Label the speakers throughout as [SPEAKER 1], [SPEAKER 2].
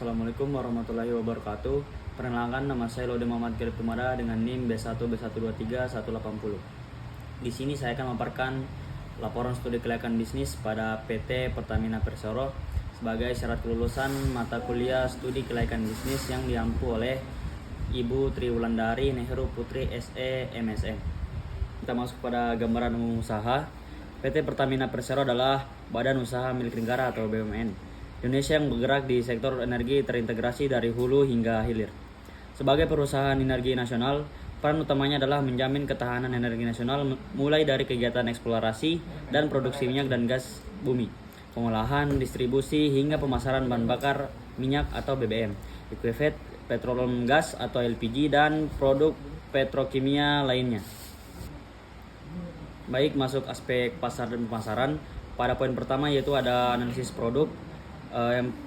[SPEAKER 1] Assalamualaikum warahmatullahi wabarakatuh. Perkenalkan, nama saya Lode Muhammad Garib Tumara dengan NIM B1B123 180. Di sini saya akan memaparkan laporan studi kelayakan bisnis pada PT Pertamina Persero sebagai syarat kelulusan mata kuliah studi kelayakan bisnis yang diampu oleh Ibu Tri Wulandari Nehru Putri SE MSM. Kita masuk pada gambaran umum usaha. PT Pertamina Persero adalah badan usaha milik negara atau BUMN Indonesia yang bergerak di sektor energi terintegrasi dari hulu hingga hilir. Sebagai perusahaan energi nasional, peran utamanya adalah menjamin ketahanan energi nasional mulai dari kegiatan eksplorasi dan produksi minyak dan gas bumi, pengolahan, distribusi, hingga pemasaran bahan bakar minyak atau BBM, liquefied petroleum gas atau LPG, dan produk petrokimia lainnya. Baik, masuk aspek pasar dan pemasaran. Pada poin pertama yaitu ada analisis produk.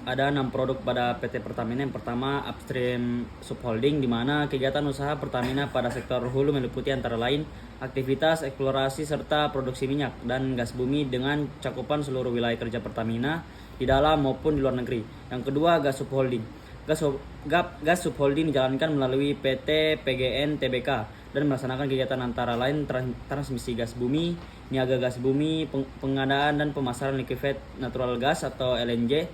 [SPEAKER 1] Ada 6 produk pada PT Pertamina. Yang pertama, upstream subholding, di mana kegiatan usaha Pertamina pada sektor hulu meliputi antara lain aktivitas eksplorasi serta produksi minyak dan gas bumi dengan cakupan seluruh wilayah kerja Pertamina di dalam maupun di luar negeri. Yang kedua, gas subholding. Gas subholding dijalankan melalui PT PGN Tbk dan melaksanakan kegiatan antara lain transmisi gas bumi, niaga gas bumi, pengadaan dan pemasaran liquefied natural gas atau LNG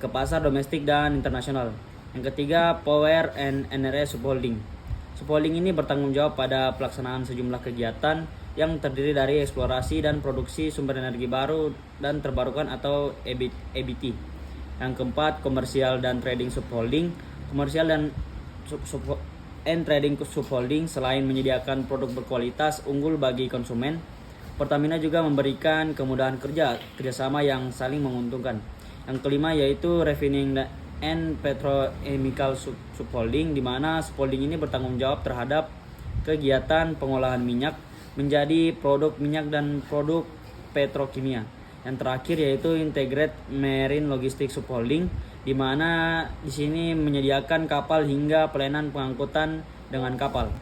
[SPEAKER 1] ke pasar domestik dan internasional. Yang ketiga, Power and NRE Subholding. Subholding ini bertanggung jawab pada pelaksanaan sejumlah kegiatan yang terdiri dari eksplorasi dan produksi sumber energi baru dan terbarukan atau EBT. Yang keempat, Komersial dan Trading Subholding. Komersial dan trading subholding selain menyediakan produk berkualitas unggul bagi konsumen, Pertamina juga memberikan kemudahan kerjasama yang saling menguntungkan. Yang kelima yaitu Refining and Petrochemical Subholding, di mana subholding ini bertanggung jawab terhadap kegiatan pengolahan minyak menjadi produk minyak dan produk petrokimia. Yang terakhir yaitu Integrated Marine Logistics Subholding, di mana di sini menyediakan kapal hingga pelayanan pengangkutan dengan kapal.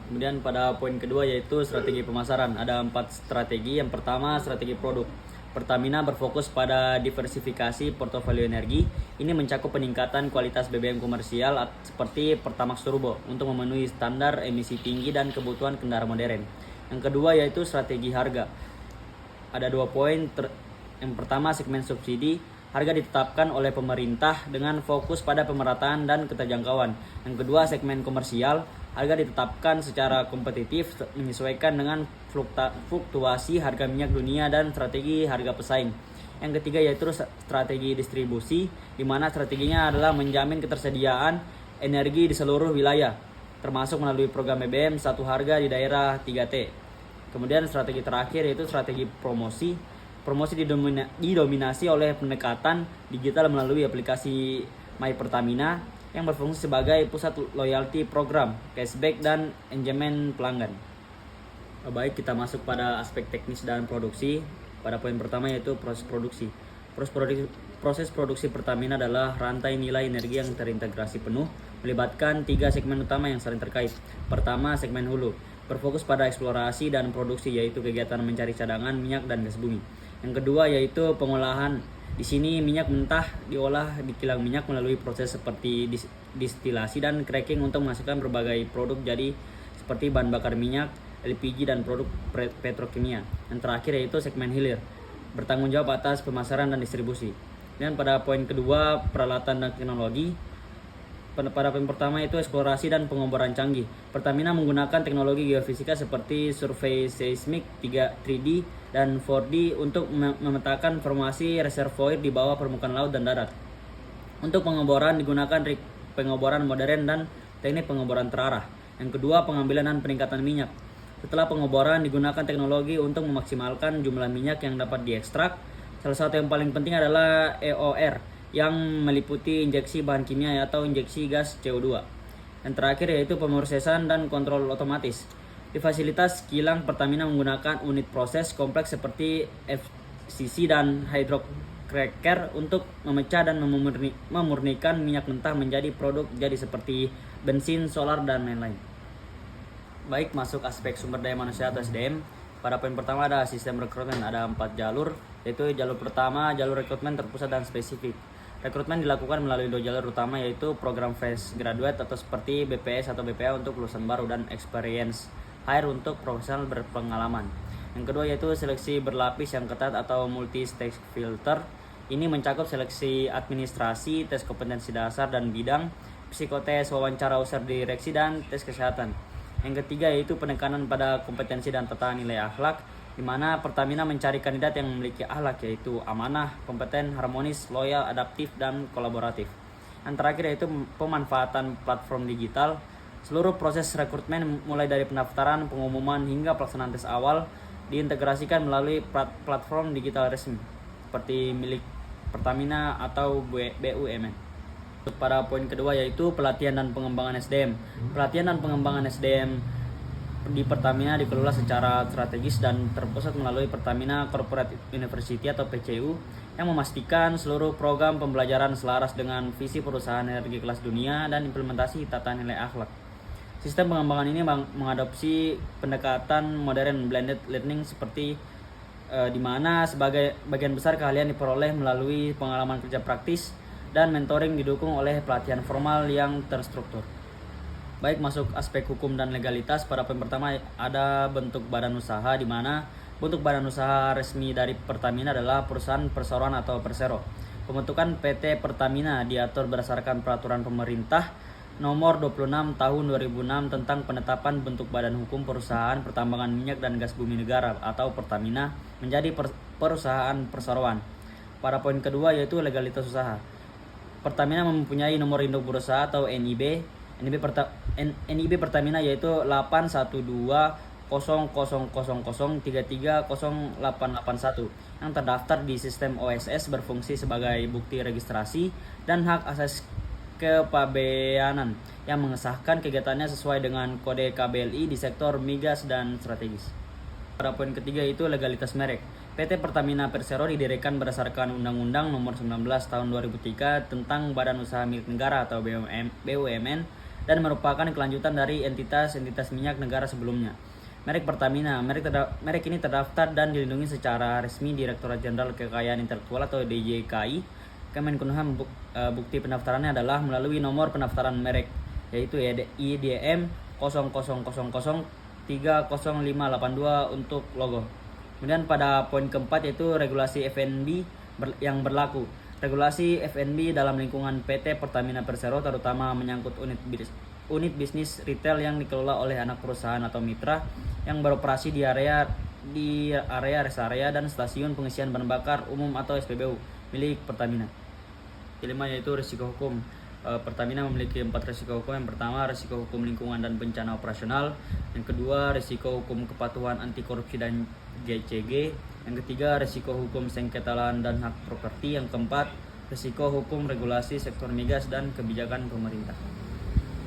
[SPEAKER 1] Kemudian pada poin kedua yaitu strategi pemasaran. Ada 4 strategi. Yang pertama, strategi produk. Pertamina berfokus pada diversifikasi portofolio energi. Ini mencakup peningkatan kualitas BBM komersial seperti Pertamax Turbo untuk memenuhi standar emisi tinggi dan kebutuhan kendaraan modern. Yang kedua yaitu strategi harga. Ada 2 poin. Yang pertama, segmen subsidi. Harga ditetapkan oleh pemerintah dengan fokus pada pemerataan dan keterjangkauan. Yang kedua, segmen komersial. Harga ditetapkan secara kompetitif menyesuaikan dengan fluktuasi harga minyak dunia dan strategi harga pesaing. Yang ketiga yaitu strategi distribusi, di mana strateginya adalah menjamin ketersediaan energi di seluruh wilayah, termasuk melalui program BBM satu harga di daerah 3T. Kemudian strategi terakhir yaitu strategi promosi. Promosi didominasi oleh pendekatan digital melalui aplikasi My Pertamina yang berfungsi sebagai pusat loyalty program, cashback, dan engagement pelanggan. Baik, kita masuk pada aspek teknis dan produksi. Pada poin pertama yaitu proses produksi. Proses produksi Pertamina adalah rantai nilai energi yang terintegrasi penuh, melibatkan 3 segmen utama yang saling terkait. Pertama, segmen hulu, berfokus pada eksplorasi dan produksi, yaitu kegiatan mencari cadangan minyak dan gas bumi. Yang kedua yaitu pengolahan. Di sini minyak mentah diolah di kilang minyak melalui proses seperti distilasi dan cracking untuk menghasilkan berbagai produk jadi seperti bahan bakar minyak, LPG, dan produk petrokimia. Yang terakhir yaitu segmen hilir, bertanggung jawab atas pemasaran dan distribusi. Dan pada poin kedua, peralatan dan teknologi. Pada poin pertama itu eksplorasi dan pengoboran canggih. Pertamina menggunakan teknologi geofisika seperti survei seismik 3D dan 4D untuk memetakan formasi reservoir di bawah permukaan laut dan darat. Untuk pengoboran digunakan rig pengoboran modern dan teknik pengoboran terarah. Yang kedua, pengambilan dan peningkatan minyak. Setelah pengoboran digunakan teknologi untuk memaksimalkan jumlah minyak yang dapat diekstrak. Salah satu yang paling penting adalah EOR, yang meliputi injeksi bahan kimia atau injeksi gas CO2. Yang terakhir yaitu pemrosesan dan kontrol otomatis. Di fasilitas kilang Pertamina menggunakan unit proses kompleks seperti FCC dan hydrocracker untuk memecah dan memurnikan minyak mentah menjadi produk jadi seperti bensin, solar, dan lain-lain. Baik, masuk aspek sumber daya manusia atau SDM. Pada poin pertama ada sistem rekrutmen, ada 4 jalur, yaitu jalur pertama, jalur rekrutmen terpusat dan spesifik. Rekrutmen dilakukan melalui 2 jalur utama, yaitu program fresh graduate atau seperti BPS atau BPA untuk lulusan baru, dan experience hire untuk profesional berpengalaman. Yang kedua yaitu seleksi berlapis yang ketat atau multi-stage filter. Ini mencakup seleksi administrasi, tes kompetensi dasar dan bidang, psikotes, wawancara usaha direksi, dan tes kesehatan. Yang ketiga yaitu penekanan pada kompetensi dan tata nilai akhlak, di mana Pertamina mencari kandidat yang memiliki akhlak, yaitu amanah, kompeten, harmonis, loyal, adaptif, dan kolaboratif. Yang terakhir yaitu pemanfaatan platform digital. Seluruh proses rekrutmen mulai dari pendaftaran, pengumuman, hingga pelaksanaan tes awal diintegrasikan melalui platform digital resmi seperti milik Pertamina atau BUMN. Pada poin kedua yaitu pelatihan dan pengembangan SDM. Pelatihan dan pengembangan SDM di Pertamina dikelola secara strategis dan terpusat melalui Pertamina Corporate University atau PCU, yang memastikan seluruh program pembelajaran selaras dengan visi perusahaan energi kelas dunia dan implementasi tata nilai akhlak. Sistem pengembangan ini mengadopsi pendekatan modern blended learning seperti di mana sebagai bagian besar keahlian diperoleh melalui pengalaman kerja praktis dan mentoring didukung oleh pelatihan formal yang terstruktur. Baik masuk aspek hukum dan legalitas, pada poin pertama ada bentuk badan usaha, di mana bentuk badan usaha resmi dari Pertamina adalah perusahaan perseroan atau persero. Pembentukan PT Pertamina diatur berdasarkan peraturan pemerintah nomor 26 tahun 2006 tentang penetapan bentuk badan hukum perusahaan pertambangan minyak dan gas bumi negara atau Pertamina menjadi perusahaan perseroan. Pada poin kedua yaitu legalitas usaha. Pertamina mempunyai nomor induk berusaha atau NIB. NIB Pertamina yaitu 812.000.033.0881 yang terdaftar di sistem OSS, berfungsi sebagai bukti registrasi dan hak akses kepabeanan yang mengesahkan kegiatannya sesuai dengan kode KBLI di sektor migas dan strategis. Pada poin ketiga itu legalitas merek. PT Pertamina Persero didirikan berdasarkan Undang-Undang Nomor 19 Tahun 2003 tentang Badan Usaha Milik Negara atau BUMN dan merupakan kelanjutan dari entitas-entitas minyak negara sebelumnya. Merek Pertamina, merek ini terdaftar dan dilindungi secara resmi Direktorat Jenderal Kekayaan Intelektual atau DJKI Kemenkumham. Bukti pendaftarannya adalah melalui nomor pendaftaran merek, yaitu IDM 0000300582 untuk logo. Kemudian pada poin keempat yaitu regulasi F&B yang berlaku. Regulasi F&B dalam lingkungan PT Pertamina Persero terutama menyangkut unit bisnis retail yang dikelola oleh anak perusahaan atau mitra yang beroperasi di area rest area dan stasiun pengisian bahan bakar umum atau SPBU milik Pertamina. Kelima yaitu risiko hukum. Pertamina memiliki 4 risiko hukum. Yang pertama, risiko hukum lingkungan dan bencana operasional. Yang kedua, risiko hukum kepatuhan anti korupsi dan GCG. Yang ketiga, risiko hukum sengketa lahan dan hak properti. Yang keempat, risiko hukum regulasi sektor migas dan kebijakan pemerintah.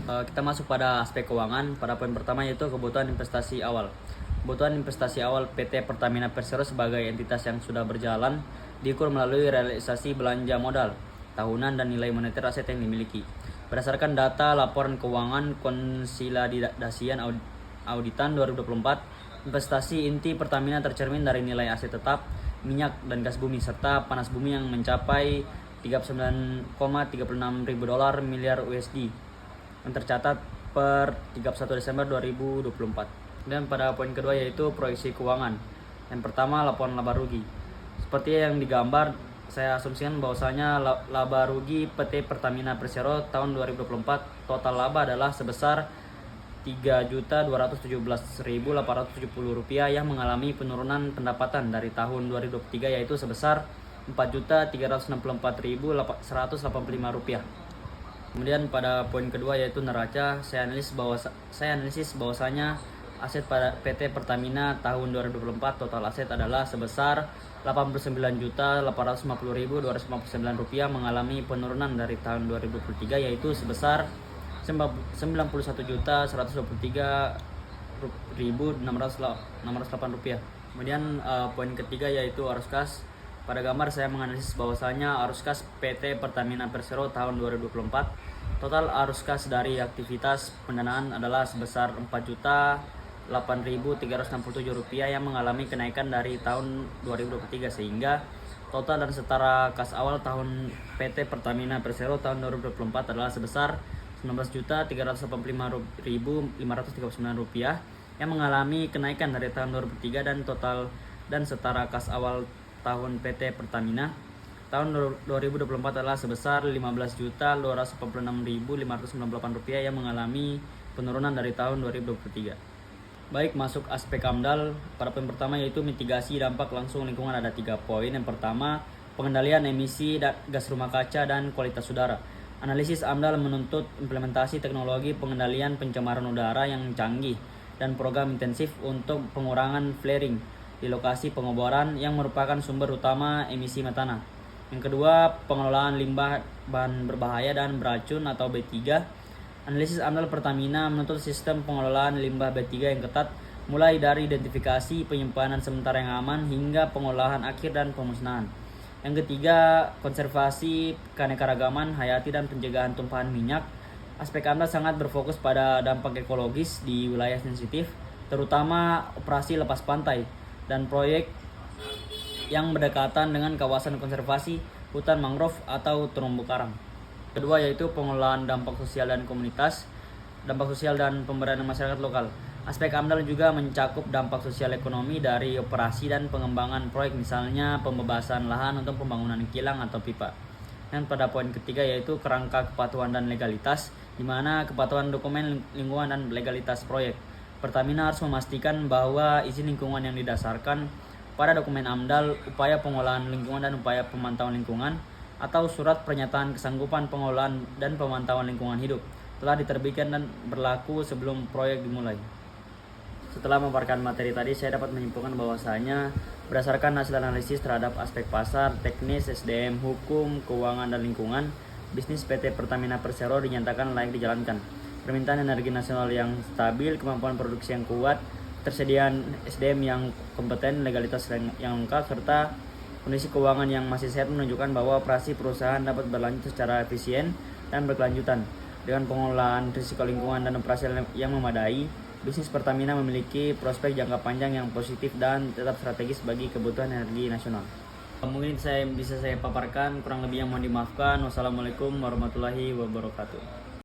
[SPEAKER 1] Kita masuk pada aspek keuangan. Pada poin pertama yaitu kebutuhan investasi awal. Kebutuhan investasi awal PT Pertamina Persero sebagai entitas yang sudah berjalan diukur melalui realisasi belanja modal tahunan dan nilai moneter aset yang dimiliki. Berdasarkan data laporan keuangan konsolidasian auditan 2024, investasi inti Pertamina tercermin dari nilai aset tetap, minyak dan gas bumi serta panas bumi yang mencapai 39,36 ribu dolar miliar USD yang tercatat per 31 Desember 2024. Dan pada poin kedua yaitu proyeksi keuangan. Yang pertama, laporan laba rugi. Seperti yang digambar, saya asumsikan bahwasanya laba rugi PT Pertamina Persero tahun 2024 total laba adalah sebesar Rp3.217.870 yang mengalami penurunan pendapatan dari tahun 2023 yaitu sebesar Rp4.364.185. Kemudian pada poin kedua yaitu neraca, saya analisis bahwasanya aset pada PT Pertamina tahun 2024 total aset adalah sebesar Rp89.850.259 mengalami penurunan dari tahun 2023 yaitu sebesar Rp91.123.608. Kemudian poin ketiga yaitu arus kas. Pada gambar saya menganalisis bahwasanya arus kas PT Pertamina Persero tahun 2024 total arus kas dari aktivitas pendanaan adalah sebesar Rp4.008.367 yang mengalami kenaikan dari tahun 2023 sehingga Total dan setara kas awal tahun PT Pertamina Persero tahun 2024 adalah sebesar Rp19.385.539 yang mengalami kenaikan dari tahun 2003, dan total dan setara kas awal tahun PT Pertamina tahun 2024 adalah sebesar Rp15.286.598 yang mengalami penurunan dari tahun 2023. Baik, masuk aspek AMDAL pada poin pertama yaitu mitigasi dampak langsung lingkungan, ada 3 poin. Yang pertama, pengendalian emisi gas rumah kaca dan kualitas udara. Analisis AMDAL menuntut implementasi teknologi pengendalian pencemaran udara yang canggih dan program intensif untuk pengurangan flaring di lokasi pengeboran yang merupakan sumber utama emisi metana. Yang kedua, pengelolaan limbah bahan berbahaya dan beracun atau B3. Analisis AMDAL Pertamina menuntut sistem pengelolaan limbah B3 yang ketat, mulai dari identifikasi, penyimpanan sementara yang aman, hingga pengolahan akhir dan pemusnahan. Yang ketiga, konservasi keanekaragaman hayati dan pencegahan tumpahan minyak. Aspek AMDAL sangat berfokus pada dampak ekologis di wilayah sensitif, terutama operasi lepas pantai dan proyek yang berdekatan dengan kawasan konservasi hutan mangrove atau terumbu karang. Kedua yaitu pengelolaan dampak sosial dan komunitas, dampak sosial dan pemberdayaan masyarakat lokal. Aspek AMDAL juga mencakup dampak sosial ekonomi dari operasi dan pengembangan proyek, misalnya pembebasan lahan untuk pembangunan kilang atau pipa. Dan pada poin ketiga yaitu kerangka kepatuhan dan legalitas, di mana kepatuhan dokumen lingkungan dan legalitas proyek. Pertamina harus memastikan bahwa izin lingkungan yang didasarkan pada dokumen AMDAL, upaya pengolahan lingkungan dan upaya pemantauan lingkungan, atau surat pernyataan kesanggupan pengolahan dan pemantauan lingkungan hidup telah diterbitkan dan berlaku sebelum proyek dimulai. Setelah memaparkan materi tadi, saya dapat menyimpulkan bahwasanya berdasarkan hasil analisis terhadap aspek pasar, teknis, SDM, hukum, keuangan, dan lingkungan, bisnis PT Pertamina Persero dinyatakan layak dijalankan. Permintaan energi nasional yang stabil, kemampuan produksi yang kuat, tersediaan SDM yang kompeten, legalitas yang lengkap, serta kondisi keuangan yang masih sehat menunjukkan bahwa operasi perusahaan dapat berlanjut secara efisien dan berkelanjutan. Dengan pengelolaan risiko lingkungan dan operasi yang memadai, bisnis Pertamina memiliki prospek jangka panjang yang positif dan tetap strategis bagi kebutuhan energi nasional. Mungkin bisa saya paparkan, kurang lebih yang mohon dimaafkan. Wassalamualaikum warahmatullahi wabarakatuh.